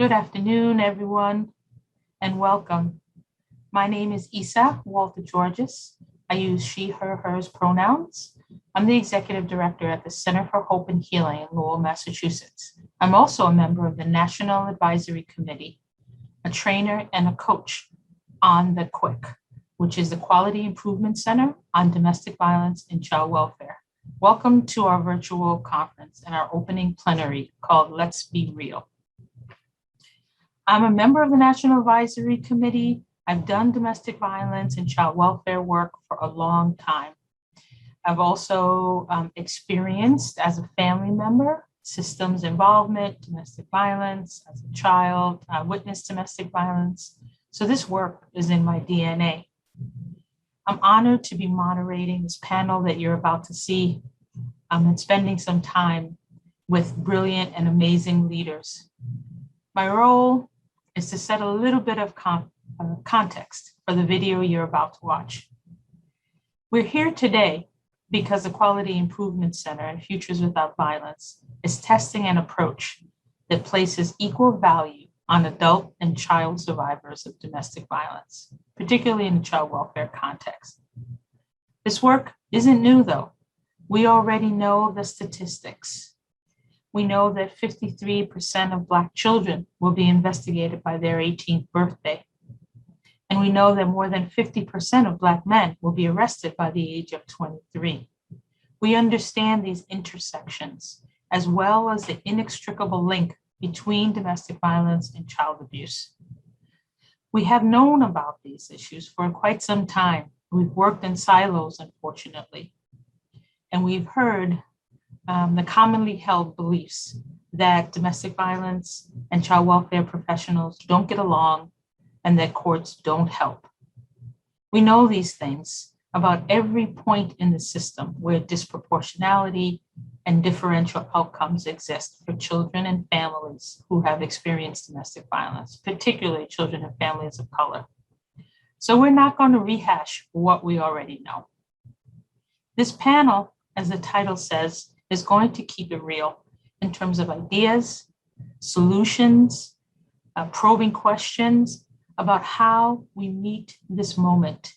Good afternoon, everyone, and welcome. My name is Isa Walter Georges. I use she, her, hers pronouns. I'm the executive director at the Center for Hope and Healing in Lowell, Massachusetts. I'm also a member of the National Advisory Committee, a trainer and a coach on the QUIC, which is the Quality Improvement Center on Domestic Violence and Child Welfare. Welcome to our virtual conference and our opening plenary called Let's Be Real. I'm a member of the National Advisory Committee. I've done domestic violence and child welfare work for a long time. I've also experienced as a family member systems involvement, domestic violence as a child. I witnessed domestic violence. So this work is in my DNA. I'm honored to be moderating this panel that you're about to see and spending some time with brilliant and amazing leaders. My role is to set a little bit of context for the video you're about to watch. We're here today because the Quality Improvement Center and Futures Without Violence is testing an approach that places equal value on adult and child survivors of domestic violence, particularly in the child welfare context. This work isn't new though. We already know the statistics. We know that 53% of Black children will be investigated by their 18th birthday. And we know that more than 50% of Black men will be arrested by the age of 23. We understand these intersections, as well as the inextricable link between domestic violence and child abuse. We have known about these issues for quite some time. We've worked in silos, unfortunately. And we've heard the commonly held beliefs that domestic violence and child welfare professionals don't get along and that courts don't help. We know these things about every point in the system where disproportionality and differential outcomes exist for children and families who have experienced domestic violence, particularly children and families of color. So we're not going to rehash what we already know. This panel, as the title says, is going to keep it real in terms of ideas, solutions, probing questions about how we meet this moment.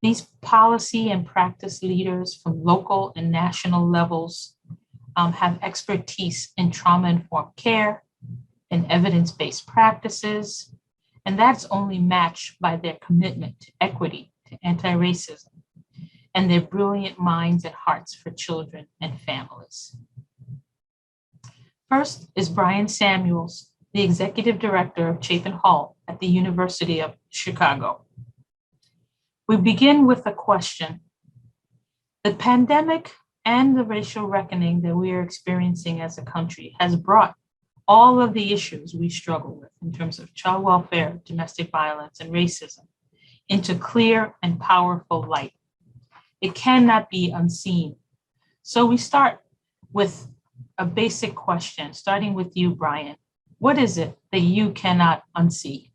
These policy and practice leaders from local and national levels have expertise in trauma-informed care and evidence-based practices, and that's only matched by their commitment to equity, to anti-racism, and their brilliant minds and hearts for children and families. First is Brian Samuels, the Executive Director of Chapin Hall at the University of Chicago. We begin with a question. The pandemic and the racial reckoning that we are experiencing as a country has brought all of the issues we struggle with in terms of child welfare, domestic violence, and racism into clear and powerful light. It cannot be unseen. So we start with a basic question, starting with you, Brian. What is it that you cannot unsee?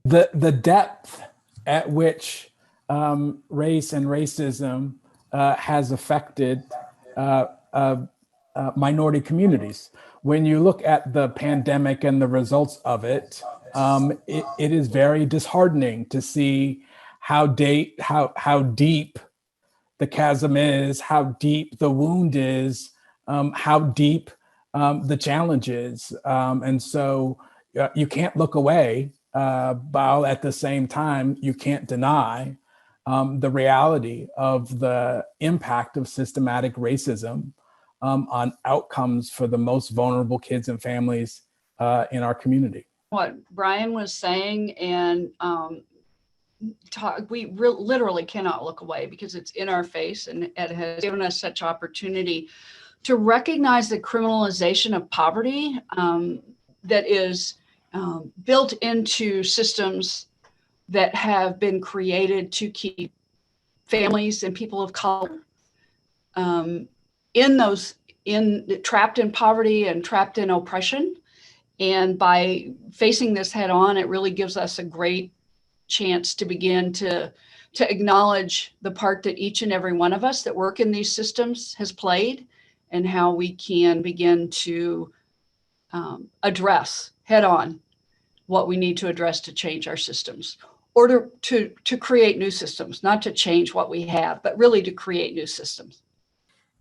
The depth at which race and racism has affected minority communities. When you look at the pandemic and the results of it, it is very disheartening to see how deep the chasm is, how deep the wound is, how deep the challenge is. And so you can't look away, while at the same time, you can't deny the reality of the impact of systematic racism on outcomes for the most vulnerable kids and families in our community. What Brian was saying, and we literally cannot look away because it's in our face, and it has given us such opportunity to recognize the criminalization of poverty that is built into systems that have been created to keep families and people of color trapped in poverty and trapped in oppression. And by facing this head on, it really gives us a great chance to begin to acknowledge the part that each and every one of us that work in these systems has played, and how we can begin to address head on what we need to address to change our systems, or to create new systems, not to change what we have, but really to create new systems.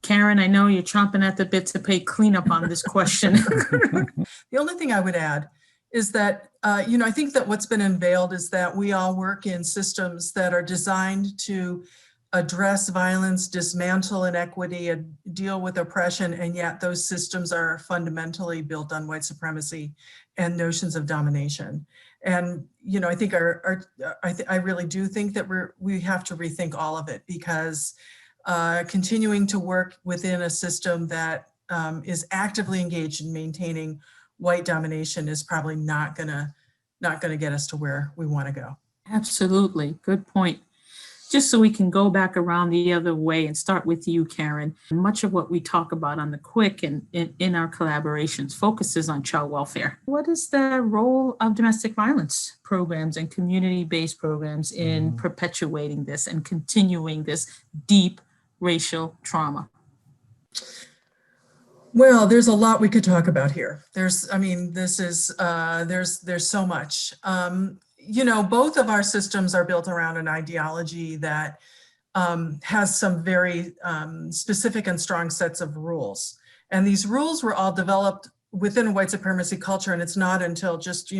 Karen, I know you're chomping at the bit to pay cleanup on this question. The only thing I would add is that, I think that what's been unveiled is that we all work in systems that are designed to address violence, dismantle inequity, and deal with oppression, and yet those systems are fundamentally built on white supremacy and notions of domination. And I think I really do think that we have to rethink all of it, because continuing to work within a system that is actively engaged in maintaining white domination is probably not gonna get us to where we want to go. Absolutely. Good point. Just so we can go back around the other way and start with you, Karen. Much of what we talk about on the Quick and in our collaborations focuses on child welfare. What is the role of domestic violence programs and community-based programs in perpetuating this and continuing this deep racial trauma? Well, there's a lot we could talk about here. There's so much. Both of our systems are built around an ideology that has some very specific and strong sets of rules. And these rules were all developed within a white supremacy culture. And it's not until just,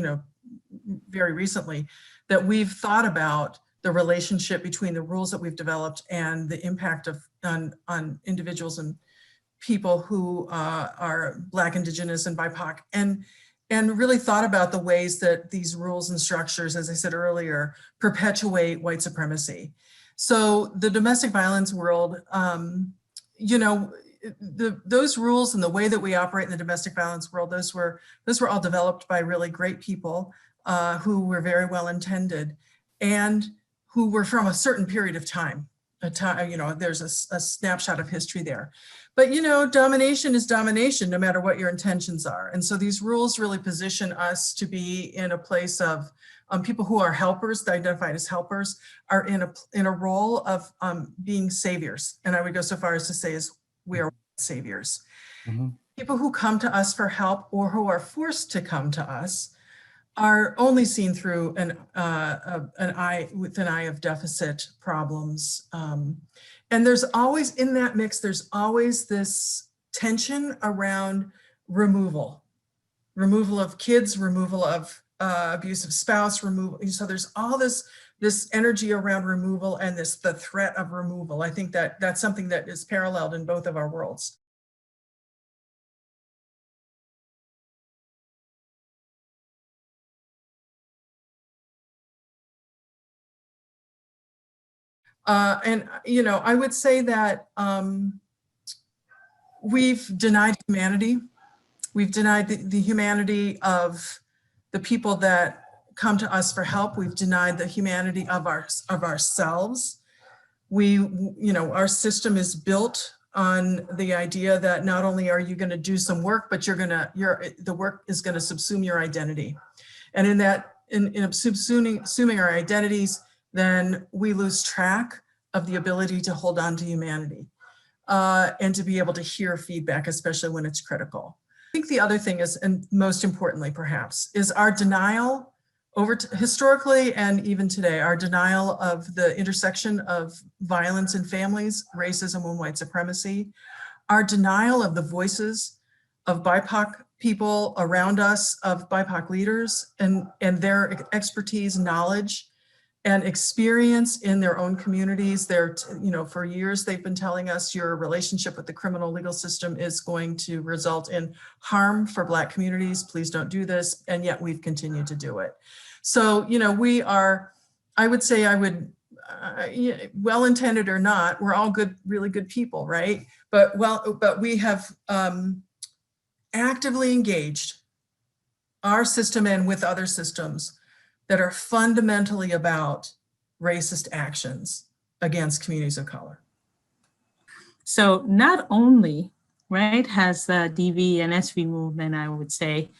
very recently that we've thought about the relationship between the rules that we've developed and the impact on individuals and people who are Black, Indigenous, and BIPOC, and really thought about the ways that these rules and structures, as I said earlier, perpetuate white supremacy. So the domestic violence world, those rules and the way that we operate in the domestic violence world, those were all developed by really great people who were very well intended and who were from a certain period of time. There's a snapshot of history there. But, domination is domination, no matter what your intentions are. And so these rules really position us to be in a place of people who are helpers, identified as helpers, are in a role of being saviors. And I would go so far as to say we are saviors. Mm-hmm. People who come to us for help or who are forced to come to us are only seen through an eye of deficit problems. And there's always, in that mix, there's always this tension around removal of kids, removal of abusive spouse, removal. So there's all this energy around removal and the threat of removal. I think that's something that is paralleled in both of our worlds. I would say that we've denied humanity. We've denied the humanity of the people that come to us for help. We've denied the humanity of ourselves. Our system is built on the idea that not only are you going to do some work, but the work is going to subsume your identity. And in subsuming our identities, then we lose track of the ability to hold on to humanity and to be able to hear feedback, especially when it's critical. I think the other thing is, and most importantly perhaps, is our denial historically and even today, our denial of the intersection of violence in families, racism, and white supremacy, our denial of the voices of BIPOC people around us, of BIPOC leaders and their expertise, knowledge, and experience in their own communities. For years, they've been telling us your relationship with the criminal legal system is going to result in harm for Black communities. Please don't do this. And yet we've continued to do it. So, we are, well-intended or not, we're all good, really good people, right? But we have actively engaged our system and with other systems that are fundamentally about racist actions against communities of color. So not only, right, has the DV and SV movement, I would say,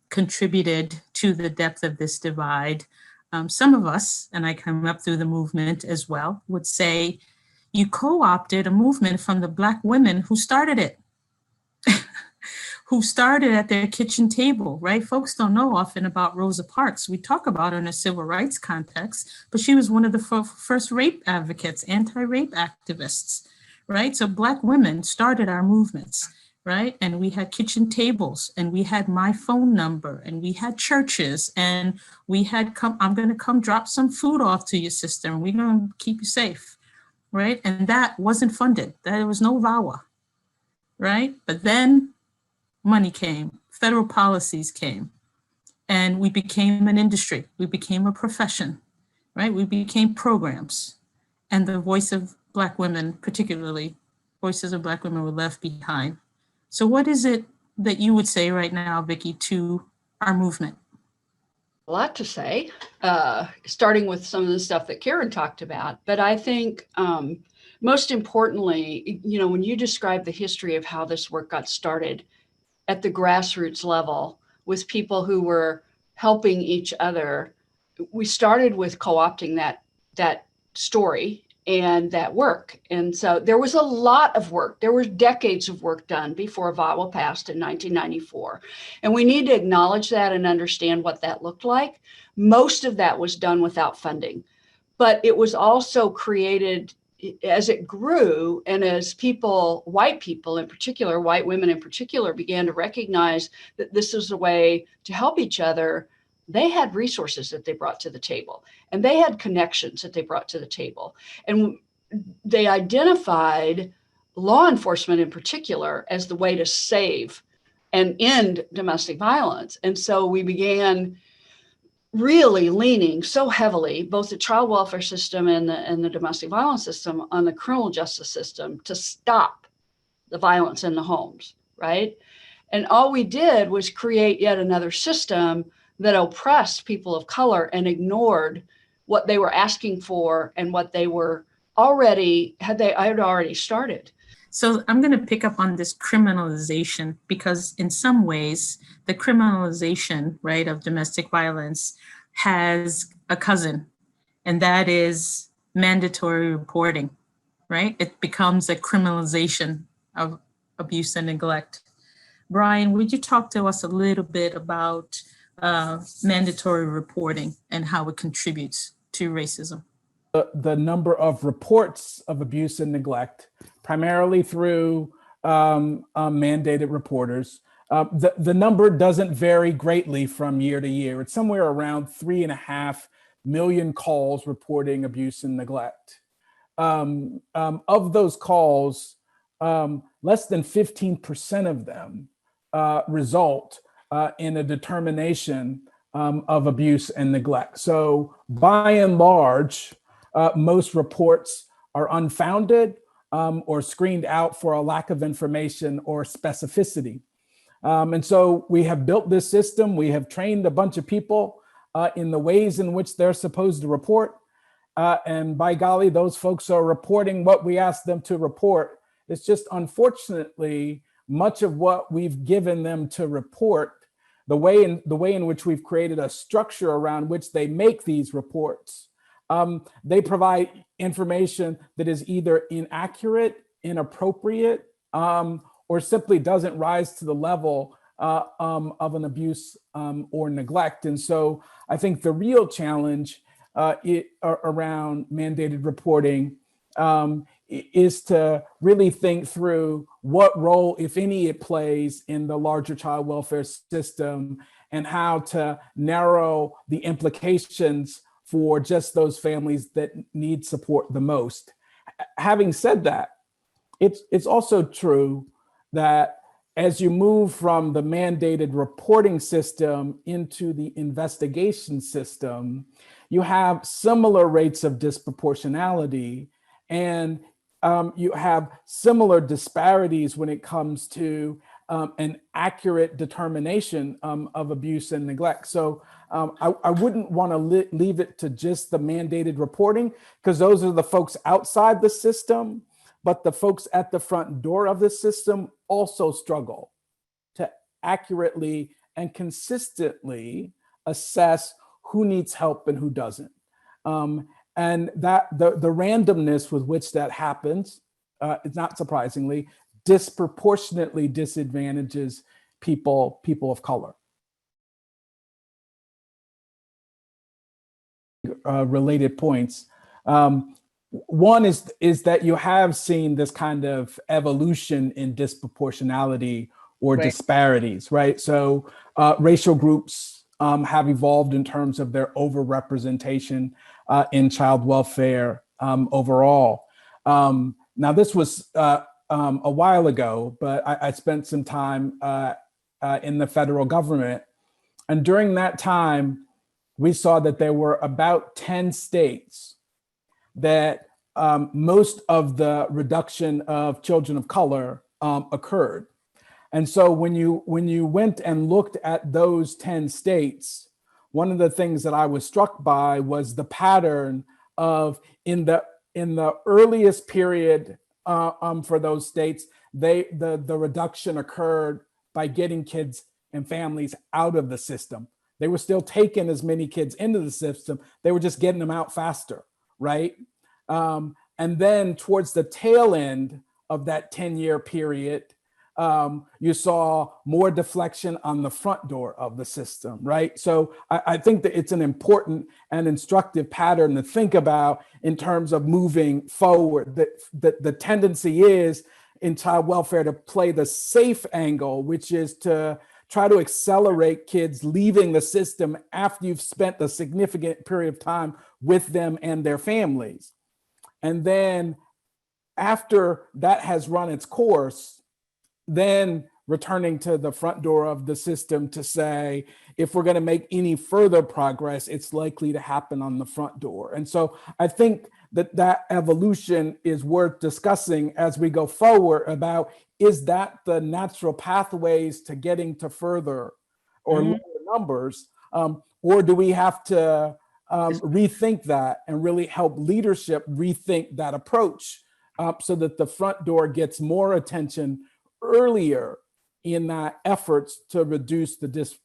contributed to the depth of this divide, some of us, and I come up through the movement as well, would say you co-opted a movement from the Black women who started it, who started at their kitchen table, right? Folks don't know often about Rosa Parks. We talk about her in a civil rights context, but she was one of the first rape advocates, anti-rape activists, right? So Black women started our movements, right? And we had kitchen tables, and we had my phone number, and we had churches, and we had I'm gonna come drop some food off to your sister, and we're gonna keep you safe, right? And that wasn't funded. There was no VAWA, right? But then money came, federal policies came, and we became an industry. We became a profession, right? We became programs, and the voice of Black women, particularly voices of Black women, were left behind. So what is it that you would say right now, Vicki, to our movement? A lot to say, starting with some of the stuff that Karen talked about. But I think most importantly, when you describe the history of how this work got started at the grassroots level with people who were helping each other, we started with co-opting that story and that work. And so there was a lot of work. There were decades of work done before VAWA passed in 1994. And we need to acknowledge that and understand what that looked like. Most of that was done without funding, but it was also created as it grew, and as white people in particular, white women in particular, began to recognize that this is a way to help each other. They had resources that they brought to the table, and they had connections that they brought to the table. And they identified law enforcement in particular as the way to save and end domestic violence. And so we began really leaning so heavily, both the child welfare system and the domestic violence system, on the criminal justice system to stop the violence in the homes, right? And all we did was create yet another system that oppressed people of color and ignored what they were asking for and what they were already had already started. So I'm going to pick up on this criminalization, because in some ways, the criminalization, right, of domestic violence has a cousin, and that is mandatory reporting, right? It becomes a criminalization of abuse and neglect. Brian, would you talk to us a little bit about mandatory reporting and how it contributes to racism? The number of reports of abuse and neglect, primarily through mandated reporters, the number doesn't vary greatly from year to year. It's somewhere around 3.5 million calls reporting abuse and neglect. Of those calls, less than 15% of them result in a determination of abuse and neglect. So by and large, most reports are unfounded or screened out for a lack of information or specificity. And so we have built this system. We have trained a bunch of people in the ways in which they're supposed to report. And by golly, those folks are reporting what we ask them to report. It's just unfortunately, much of what we've given them to report, the way in which we've created a structure around which they make these reports, they provide information that is either inaccurate, inappropriate, or simply doesn't rise to the level of an abuse or neglect. And so I think the real challenge around mandated reporting is to really think through what role, if any, it plays in the larger child welfare system, and how to narrow the implications for just those families that need support the most. Having said that, it's also true that as you move from the mandated reporting system into the investigation system, you have similar rates of disproportionality, and you have similar disparities when it comes to an accurate determination of abuse and neglect. So I wouldn't want to leave it to just the mandated reporting, because those are the folks outside the system, but the folks at the front door of the system also struggle to accurately and consistently assess who needs help and who doesn't. And that the randomness with which that happens, is not surprisingly, disproportionately disadvantages people of color. Related points. One is that you have seen this kind of evolution in disproportionality or disparities, right? So racial groups have evolved in terms of their overrepresentation in child welfare overall. Now, this was a while ago, but I spent some time in the federal government. And during that time, we saw that there were about 10 states that most of the reduction of children of color occurred. And so when you went and looked at those 10 states, one of the things that I was struck by was the pattern of in the earliest period for those states, the reduction occurred by getting kids and families out of the system. They were still taking as many kids into the system. They were just getting them out faster, right? And then towards the tail end of that 10-year period, you saw more deflection on the front door of the system, right? So I think that it's an important and instructive pattern to think about in terms of moving forward. That the tendency is in child welfare to play the safe angle, which is to try to accelerate kids leaving the system after you've spent a significant period of time with them and their families. And then after that has run its course, then returning to the front door of the system to say, if we're going to make any further progress, it's likely to happen on the front door. And so I think that evolution is worth discussing as we go forward about, is that the natural pathways to getting to further or lower numbers, or do we have to rethink that and really help leadership rethink that approach so that the front door gets more attention earlier in that efforts to reduce the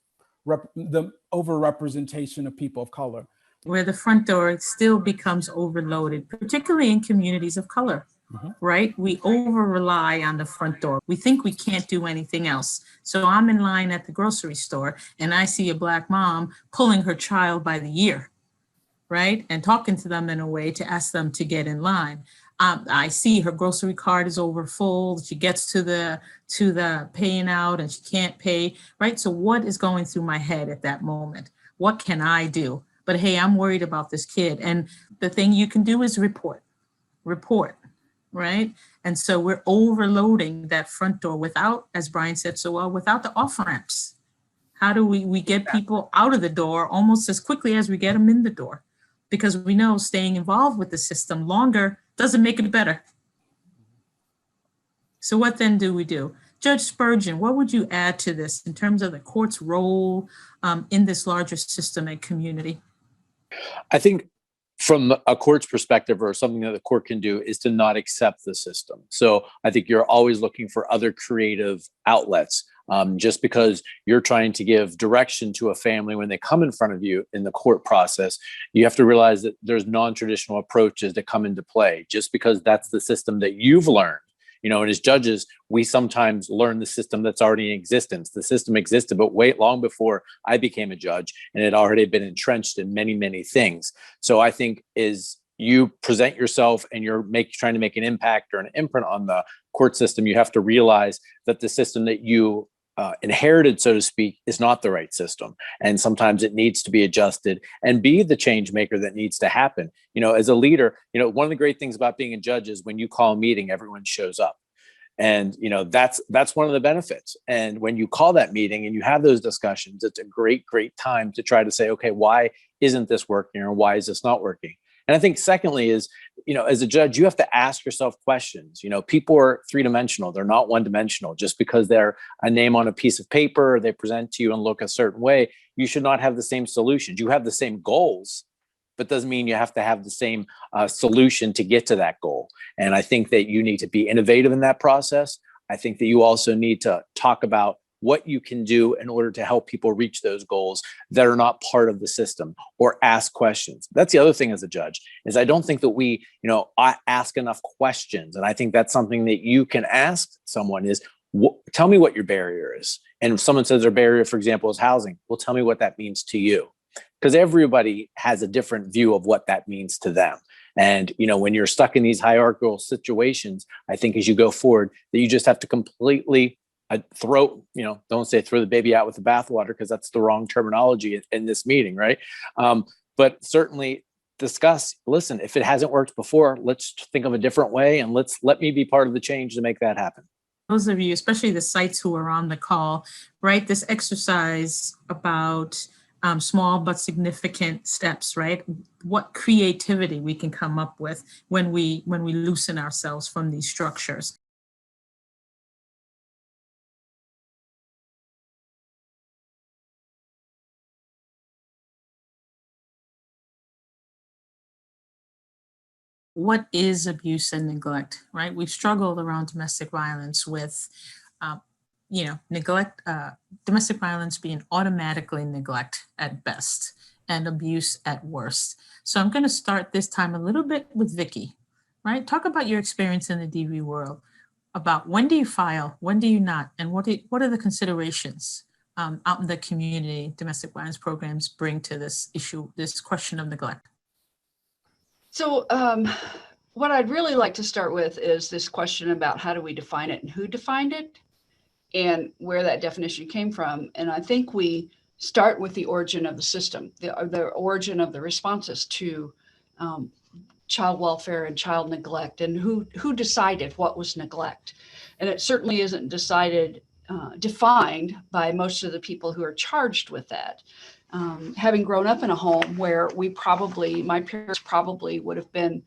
overrepresentation of people of color? Where the front door still becomes overloaded, particularly in communities of color, right? We over rely on the front door. We think we can't do anything else. So I'm in line at the grocery store and I see a Black mom pulling her child by the ear, right? And talking to them in a way to ask them to get in line. I see her grocery cart is over full. She gets to the paying out and she can't pay, right? So what is going through my head at that moment? What can I do? But hey, I'm worried about this kid. And the thing you can do is report, right? And so we're overloading that front door without, as Brian said so well, without the off ramps. How do we get people out of the door almost as quickly as we get them in the door? Because we know staying involved with the system longer doesn't make it better. So what then do we do? Judge Spurgeon, what would you add to this in terms of the court's role in this larger system and community? I think from a court's perspective, or something that the court can do, is to not accept the system. So I think you're always looking for other creative outlets. Just because you're trying to give direction to a family when they come in front of you in the court process, you have to realize that there's non-traditional approaches that come into play. Just because that's the system that you've learned, and as judges, we sometimes learn the system that's already in existence. The system existed, but long before I became a judge, and it had already been entrenched in many, many things. So I think is you present yourself and you're trying to make an impact or an imprint on the court system, you have to realize that the system that you inherited, so to speak, is not the right system. And sometimes it needs to be adjusted and be the change maker that needs to happen. As a leader, one of the great things about being a judge is when you call a meeting, everyone shows up. And, that's one of the benefits. And when you call that meeting and you have those discussions, it's a great, great time to try to say, okay, why isn't this working, or why is this not working? And I think secondly is, as a judge, you have to ask yourself questions. People are three-dimensional. They're not one-dimensional. Just because they're a name on a piece of paper, or they present to you and look a certain way, you should not have the same solutions. You have the same goals, but doesn't mean you have to have the same solution to get to that goal. And I think that you need to be innovative in that process. I think that you also need to talk about what you can do in order to help people reach those goals that are not part of the system, or ask questions. That's the other thing as a judge, is I don't think that we, ask enough questions. And I think that's something that you can ask someone is, tell me what your barrier is. And if someone says their barrier, for example, is housing, well, tell me what that means to you. Because everybody has a different view of what that means to them. And, when you're stuck in these hierarchical situations, I think as you go forward, that you just have to completely don't say throw the baby out with the bathwater, because that's the wrong terminology in this meeting, right? But certainly discuss, listen, if it hasn't worked before, let's think of a different way, and let me be part of the change to make that happen. Those of you, especially the sites who are on the call, right? This exercise about small but significant steps, right? What creativity we can come up with when we loosen ourselves from these structures. What is abuse and neglect, right? We've struggled around domestic violence with, neglect, domestic violence being automatically neglect at best and abuse at worst. So I'm going to start this time a little bit with Vicki, right? Talk about your experience in the DV world, about when do you file, when do you not, and what are the considerations out in the community domestic violence programs bring to this issue, this question of neglect? So what I'd really like to start with is this question about how do we define it and who defined it and where that definition came from. And I think we start with the origin of the system, the origin of the responses to child welfare and child neglect, and who decided what was neglect. And it certainly isn't defined by most of the people who are charged with that. Having grown up in a home where my parents probably would have been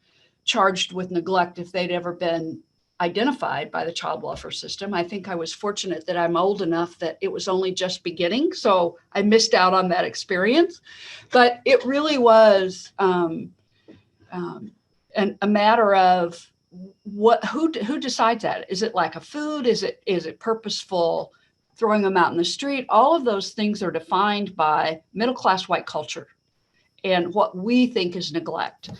charged with neglect if they'd ever been identified by the child welfare system. I think I was fortunate that I'm old enough that it was only just beginning, so I missed out on that experience. But it really was a matter of who decides that? Is it like a food? Is it purposeful? Throwing them out in the street? All of those things are defined by middle-class white culture and what we think is neglect.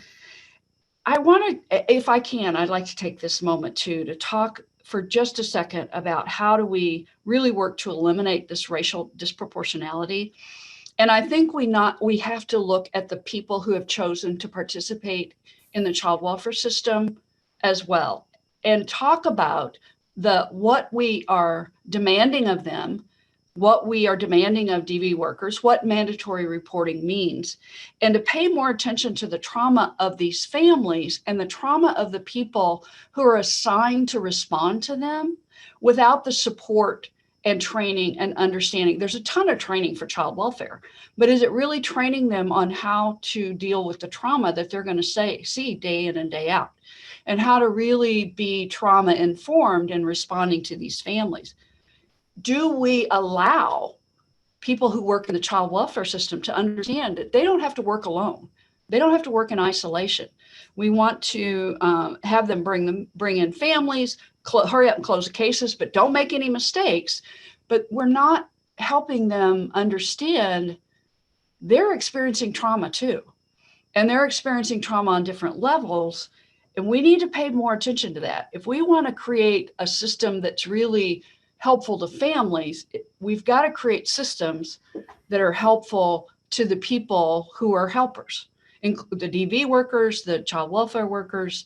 I want to, if I can, I'd like to take this moment to talk for just a second about how do we really work to eliminate this racial disproportionality. And I think we have to look at the people who have chosen to participate in the child welfare system as well, and talk about what we are demanding of them, what we are demanding of DV workers, what mandatory reporting means, and to pay more attention to the trauma of these families and the trauma of the people who are assigned to respond to them without the support and training and understanding. There's a ton of training for child welfare, but is it really training them on how to deal with the trauma that they're going to see day in and day out? And how to really be trauma informed in responding to these families? Do we allow people who work in the child welfare system to understand that they don't have to work alone? They don't have to work in isolation. We want to have them bring in families, hurry up and close the cases, but don't make any mistakes. But we're not helping them understand they're experiencing trauma too. And they're experiencing trauma on different levels. And we need to pay more attention to that. If we want to create a system that's really helpful to families, we've got to create systems that are helpful to the people who are helpers, include the DV workers, the child welfare workers.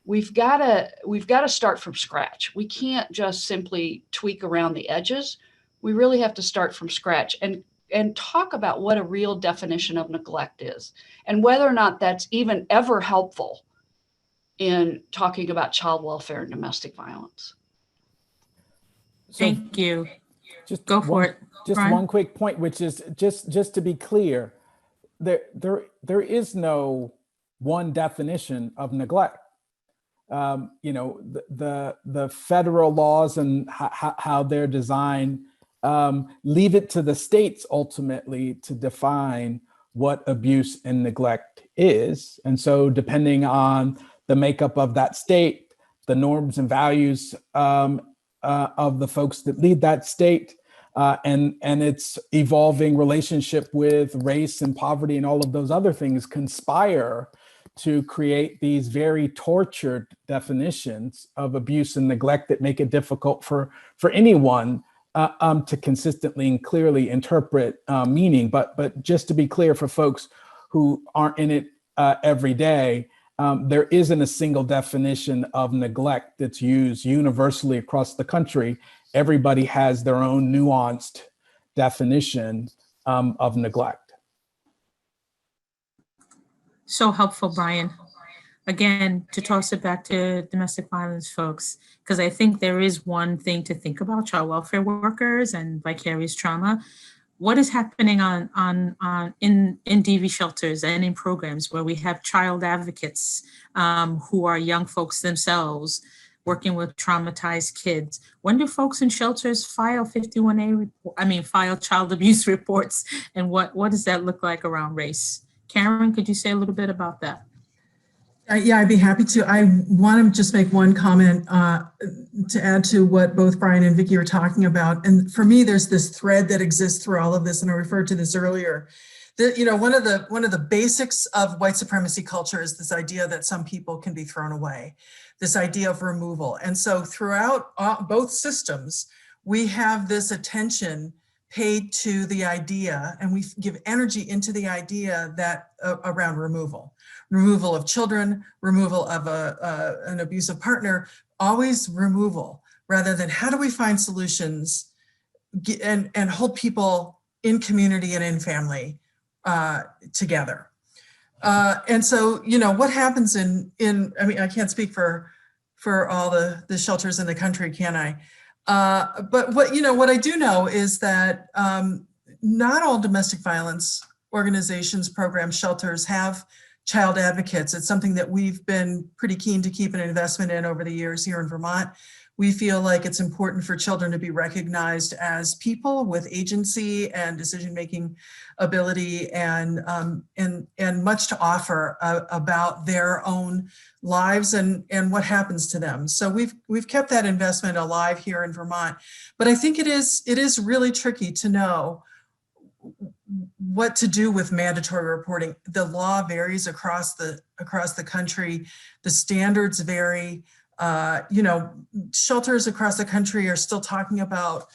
We've got to start from scratch. We can't just simply tweak around the edges. We really have to start from scratch and talk about what a real definition of neglect is, and whether or not that's even ever helpful in talking about child welfare and domestic violence. Thank you. Just Go for it. Just Brian? one quick point, which is just to be clear, there is no one definition of neglect. The federal laws and how they're designed leave it to the states ultimately to define what abuse and neglect is. And so depending on the makeup of that state, the norms and values of the folks that lead that state, and its evolving relationship with race and poverty and all of those other things conspire to create these very tortured definitions of abuse and neglect that make it difficult for anyone to consistently and clearly interpret meaning. But just to be clear for folks who aren't in it every day, there isn't a single definition of neglect that's used universally across the country. Everybody has their own nuanced definition of neglect. So helpful, Brian. Again, to toss it back to domestic violence folks, because I think there is one thing to think about child welfare workers and vicarious trauma. What is happening in DV shelters and in programs where we have child advocates who are young folks themselves working with traumatized kids? When do folks in shelters file 51A, file child abuse reports? And what does that look like around race? Karen, could you say a little bit about that? Yeah, I'd be happy to. I want to just make one comment to add to what both Brian and Vicki are talking about. And for me, there's this thread that exists through all of this, and I referred to this earlier. One of the basics of white supremacy culture is this idea that some people can be thrown away, this idea of removal. And so throughout both systems, we have this attention paid to the idea, and we give energy into the idea that around removal of children, removal of an abusive partner, always removal, rather than how do we find solutions and hold people in community and in family together. And so, what happens I can't speak for all the shelters in the country, can I? But what I do know is that not all domestic violence organizations, programs, shelters have child advocates. It's something that we've been pretty keen to keep an investment in over the years here in Vermont. We feel like it's important for children to be recognized as people with agency and decision-making ability and much to offer about their own lives and what happens to them. So we've kept that investment alive here in Vermont. But I think it is really tricky to know what to do with mandatory reporting. The law varies across the country. The standards vary. Shelters across the country are still talking about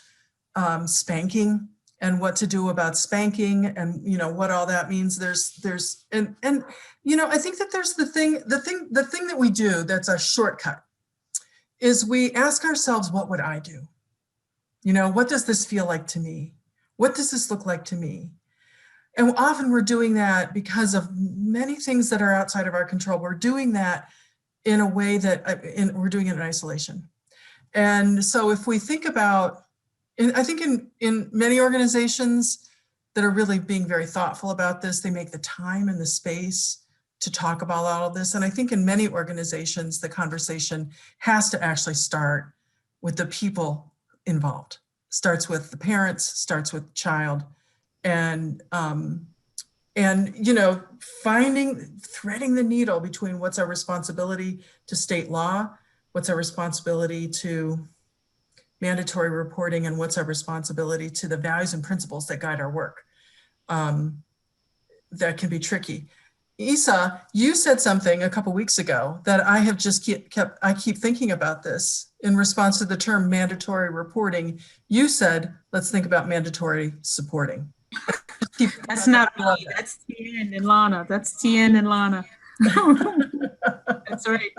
spanking and what to do about spanking and what all that means. I think that there's the thing that we do that's a shortcut is we ask ourselves, what would I do? What does this feel like to me? What does this look like to me? And often we're doing that because of many things that are outside of our control. We're doing that in a way that we're doing it in isolation. And so if we think about, I think in many organizations that are really being very thoughtful about this, they make the time and the space to talk about all of this. And I think in many organizations, the conversation has to actually start with the people involved. Starts with the parents, starts with the child, and threading the needle between what's our responsibility to state law, what's our responsibility to mandatory reporting, and what's our responsibility to the values and principles that guide our work. That can be tricky. Isa, you said something a couple weeks ago that I have just I keep thinking about this in response to the term mandatory reporting. You said, let's think about mandatory supporting. That's not me, that's Tien and Lana. That's Tien and Lana. That's right.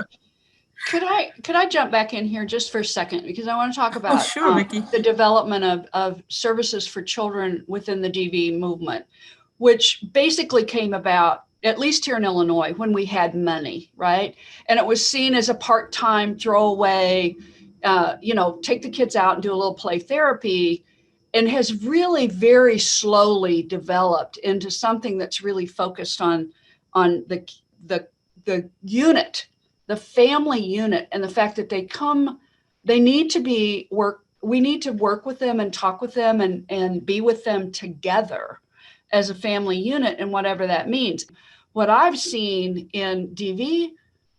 Could I jump back in here just for a second? Because I want to talk about sure, Vicki. The development of services for children within the DV movement, which basically came about, at least here in Illinois, when we had money, right? And it was seen as a part-time throwaway, take the kids out and do a little play therapy, and has really very slowly developed into something that's really focused on the unit, the family unit, and the fact that we need to work with them and talk with them and be with them together as a family unit, and whatever that means. What I've seen in DV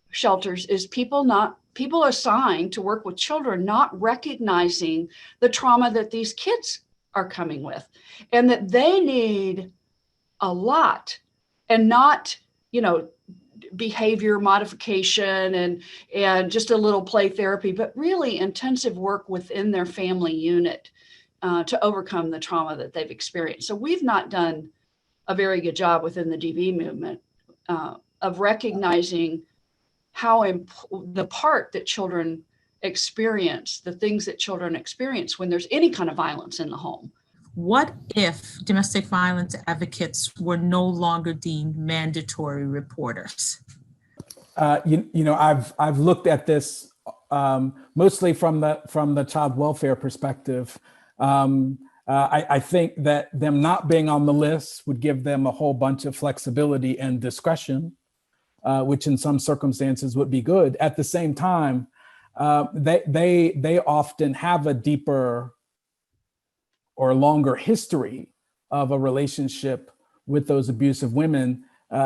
shelters is people assigned to work with children not recognizing the trauma that these kids are coming with, and that they need a lot, and not, behavior modification and just a little play therapy, but really intensive work within their family unit to overcome the trauma that they've experienced. So we've not done a very good job within the DV movement of recognizing how the part that children experience, the things that children experience when there's any kind of violence in the home. What if domestic violence advocates were no longer deemed mandatory reporters? I've looked at this mostly from the child welfare perspective. I think that them not being on the list would give them a whole bunch of flexibility and discretion, which in some circumstances would be good. At the same time, they often have a deeper or longer history of a relationship with those abusive women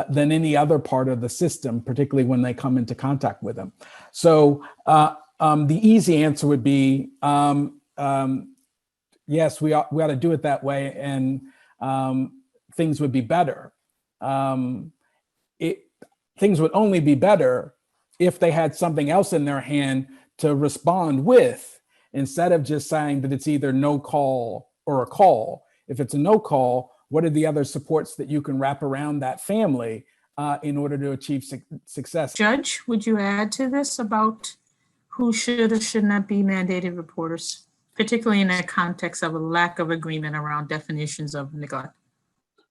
than any other part of the system, particularly when they come into contact with them. So the easy answer would be, yes, we ought to do it that way, and things would be better. Things would only be better if they had something else in their hand to respond with, instead of just saying that it's either no call or a call. If it's a no call, what are the other supports that you can wrap around that family in order to achieve success? Judge, would you add to this about who should or should not be mandated reporters, particularly in that context of a lack of agreement around definitions of neglect?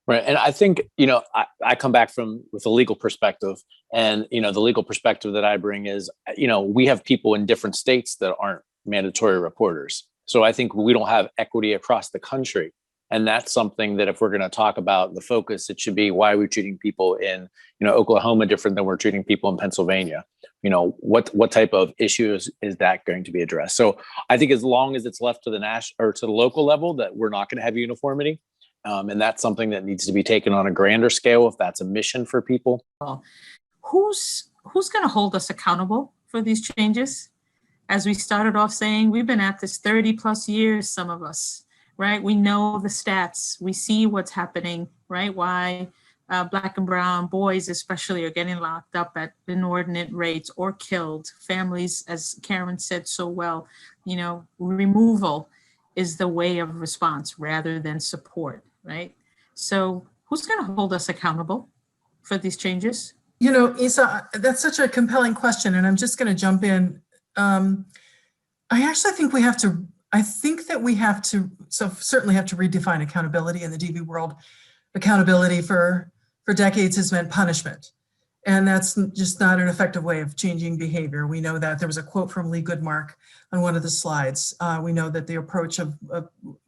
Right. And I think, I come back with a legal perspective, and, the legal perspective that I bring is, we have people in different states that aren't mandatory reporters. So I think we don't have equity across the country. And that's something that if we're going to talk about the focus, it should be, why are we treating people in, Oklahoma different than we're treating people in Pennsylvania? What type of issues is that going to be addressed? So I think as long as it's left to the national or to the local level, that we're not going to have uniformity. And that's something that needs to be taken on a grander scale if that's a mission for people. Who's going to hold us accountable for these changes? As we started off saying, we've been at this 30 plus years, some of us, right? We know the stats. We see what's happening, right? Why Black and brown boys especially are getting locked up at inordinate rates or killed. Families, as Karen said so well, removal is the way of response rather than support, right? So who's going to hold us accountable for these changes? Isa, that's such a compelling question, and I'm just going to jump in. I actually think we have to certainly have to redefine accountability in the DV world. Accountability for decades has meant punishment, and that's just not an effective way of changing behavior. We know that. There was a quote from Lee Goodmark on one of the slides. We know that the approach of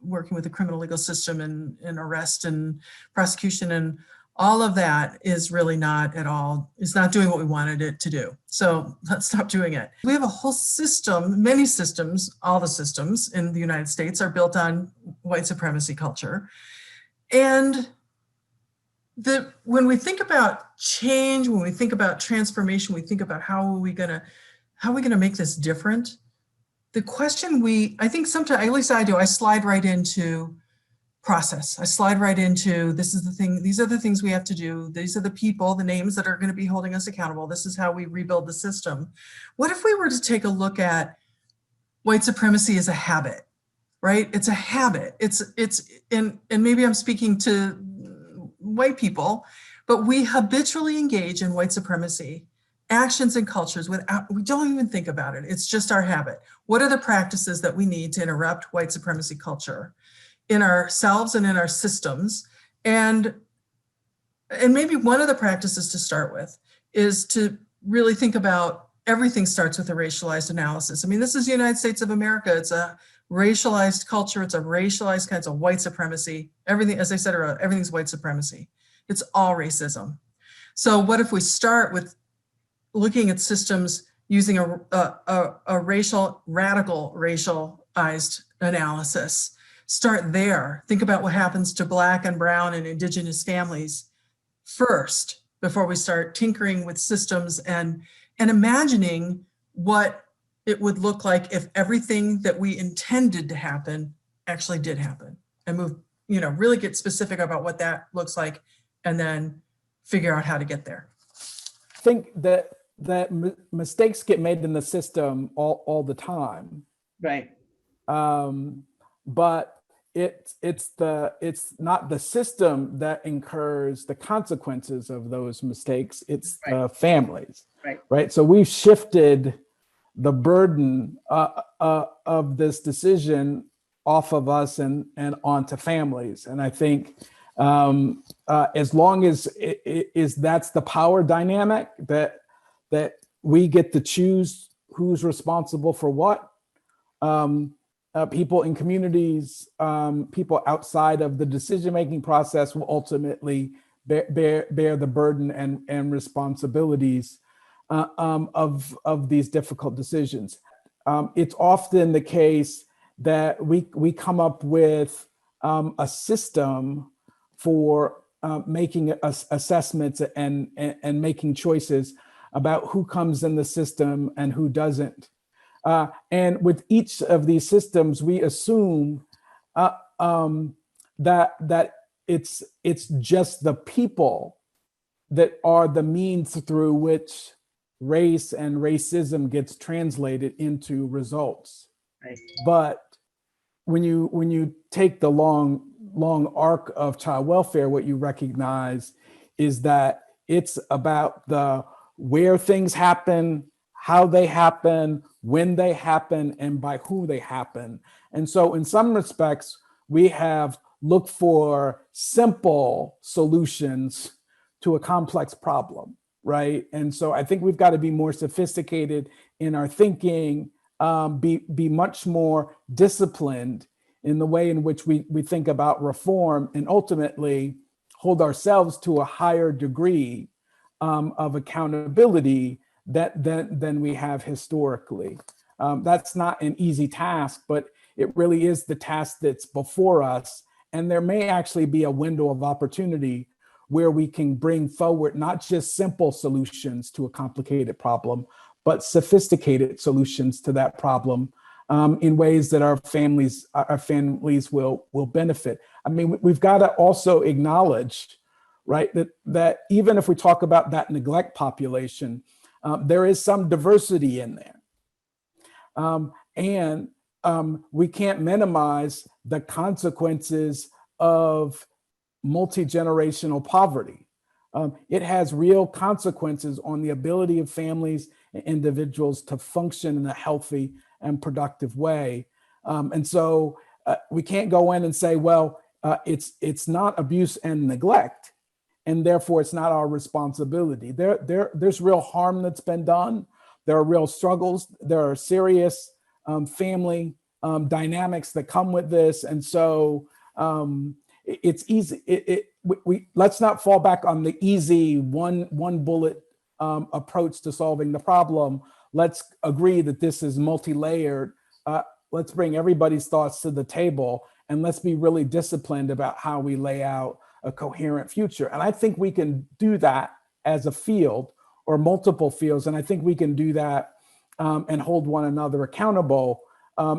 working with the criminal legal system and arrest and prosecution and all of that is really not doing what we wanted it to do. So let's stop doing it. We have a whole system, many systems, all the systems in the United States are built on white supremacy culture. And when we think about change, when we think about transformation, we think about how are we gonna make this different? The question I think sometimes, at least I do, I slide right into process. I slide right into, this is the thing, these are the things we have to do. These are the people, the names that are going to be holding us accountable. This is how we rebuild the system. What if we were to take a look at white supremacy as a habit, right? It's a habit. And maybe I'm speaking to white people, but we habitually engage in white supremacy actions and cultures we don't even think about it. It's just our habit. What are the practices that we need to interrupt white supremacy culture in ourselves and in our systems? And maybe one of the practices to start with is to really think about everything starts with a racialized analysis. I mean, this is the United States of America. It's a racialized culture. It's a racialized kinds of white supremacy. Everything, as I said earlier, everything's white supremacy. It's all racism. So what if we start with looking at systems using a radical racialized analysis? Start there. Think about what happens to Black and brown and Indigenous families first before we start tinkering with systems and imagining what it would look like if everything that we intended to happen actually did happen, and move, really get specific about what that looks like and then figure out how to get there. I think that mistakes get made in the system all the time. Right. But it's not the system that incurs the consequences of those mistakes. It's the families, right? So we've shifted the burden of this decision off of us and onto families. And I think as long as that's the power dynamic, that we get to choose who's responsible for what. People in communities, people outside of the decision-making process will ultimately bear the burden and responsibilities of these difficult decisions. It's often the case that we come up with a system for making assessments and making choices about who comes in the system and who doesn't. And with each of these systems, we assume that it's just the people that are the means through which race and racism gets translated into results. Right. But when you take the long arc of child welfare, what you recognize is that it's about the where things happen, how they happen, when they happen, and by who they happen. And so in some respects, we have looked for simple solutions to a complex problem, right? And so I think we've got to be more sophisticated in our thinking, be much more disciplined in the way in which we think about reform, and ultimately hold ourselves to a higher degree of accountability than we have historically. That's not an easy task, but it really is the task that's before us. And there may actually be a window of opportunity where we can bring forward not just simple solutions to a complicated problem, but sophisticated solutions to that problem in ways that our families will benefit. I mean, we've got to also acknowledge, right, that even if we talk about that neglect population, there is some diversity in there. And we can't minimize the consequences of multi-generational poverty. It has real consequences on the ability of families and individuals to function in a healthy and productive way. And so we can't go in and say, well, it's not abuse and neglect, and therefore it's not our responsibility. There's real harm that's been done. There are real struggles. There are serious family dynamics that come with this. And so it's easy. Let's not fall back on the easy one bullet approach to solving the problem. Let's agree that this is multi-layered. Let's bring everybody's thoughts to the table, and let's be really disciplined about how we lay out a coherent future. And I think we can do that as a field or multiple fields. And I think we can do that and hold one another accountable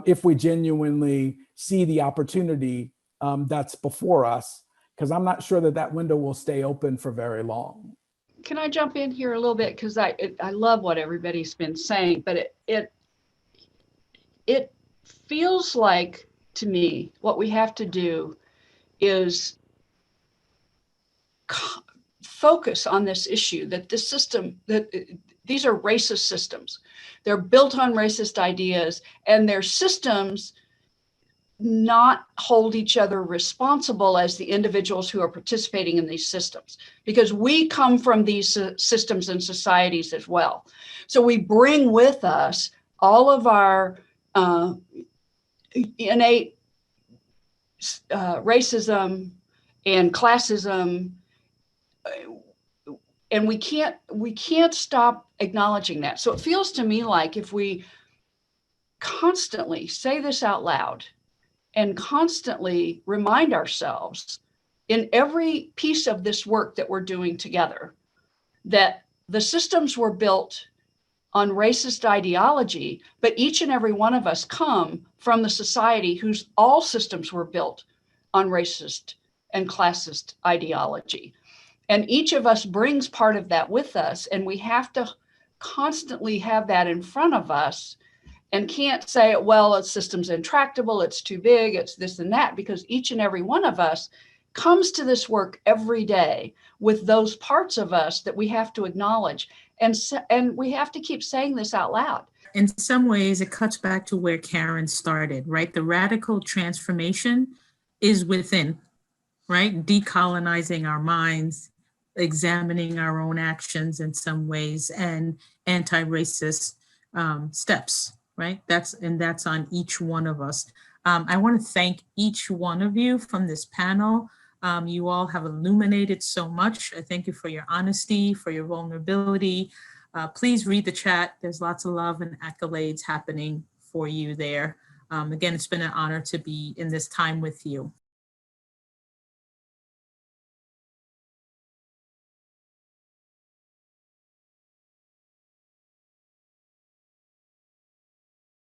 if we genuinely see the opportunity that's before us, because I'm not sure that window will stay open for very long. Can I jump in here a little bit? Because I love what everybody's been saying, but it feels like to me what we have to do is focus on this issue, that the system, that these are racist systems. They're built on racist ideas, and they're systems not hold each other responsible as the individuals who are participating in these systems, because we come from these systems and societies as well. So we bring with us all of our innate racism and classism, and we can't stop acknowledging that. So it feels to me like if we constantly say this out loud and constantly remind ourselves in every piece of this work that we're doing together, that the systems were built on racist ideology, but each and every one of us come from the society whose all systems were built on racist and classist ideology. And each of us brings part of that with us, and we have to constantly have that in front of us and can't say, well, the system's intractable, it's too big, it's this and that, because each and every one of us comes to this work every day with those parts of us that we have to acknowledge. And we have to keep saying this out loud. In some ways, it cuts back to where Karen started, right? The radical transformation is within, right? Decolonizing our minds, examining our own actions in some ways, and anti-racist steps, right? That's on each one of us. I want to thank each one of you from this panel. You all have illuminated so much. I thank you for your honesty, for your vulnerability. Please read the chat. There's lots of love and accolades happening for you there. Again, it's been an honor to be in this time with you.